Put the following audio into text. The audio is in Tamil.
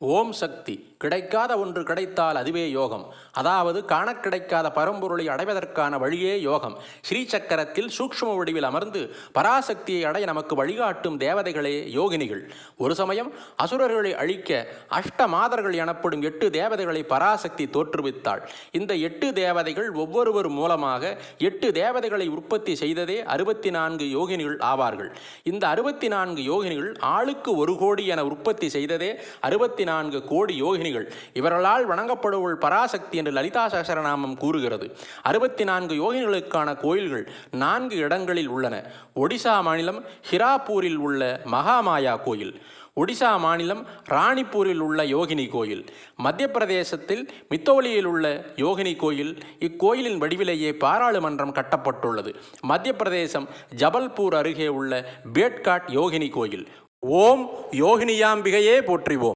ஓம் சக்தி. கிடைக்காத ஒன்று கிடைத்தால் அதுவே யோகம். அதாவது காணக் கிடைக்காத பரம்பொருளை அடைவதற்கான வழியே யோகம். ஸ்ரீசக்கரத்தில் சூக்ஷ்ம வடிவில் அமர்ந்து பராசக்தியை அடைய நமக்கு வழிகாட்டும் தேவதைகளே யோகினிகள். ஒரு சமயம் அசுரர்களை அழிக்க அஷ்ட மாதர்கள் எனப்படும் 8 தேவதைகளை பராசக்தி தோற்றுவித்தாள். இந்த 8 தேவதைகள் ஒவ்வொருவர் மூலமாக 8 தேவதைகளை உற்பத்தி செய்ததே 64 யோகினிகள் ஆவார்கள். இந்த 64 யோகினிகள் ஆளுக்கு 1 கோடி என உற்பத்தி செய்ததே 64 கோடி யோகினிகள். இவர்களால் வணங்கப்படுவள் பராசக்தி என்று லலிதா சகஸ்ரநாமம் கூறுகிறது. 64 யோகினிகளுக்கான கோயில்கள் 4 இடங்களில் உள்ளன. ஒடிசா மாநிலம் ஹிராப்பூரில் உள்ள மகாமாயா கோயில், ஒடிசா மாநிலம் ராணிப்பூரில் உள்ள யோகினி கோயில், மத்திய பிரதேசத்தில் மித்தோலியில் உள்ள யோகினி கோயில். இக்கோயிலின் வடிவிலேயே பாராளுமன்றம் கட்டப்பட்டுள்ளது. மத்திய பிரதேசம் ஜபல்பூர் அருகே உள்ள பேட்காட் யோகினி கோயில். ஓம் யோகினியாம்பிகையே போற்றிவோம்.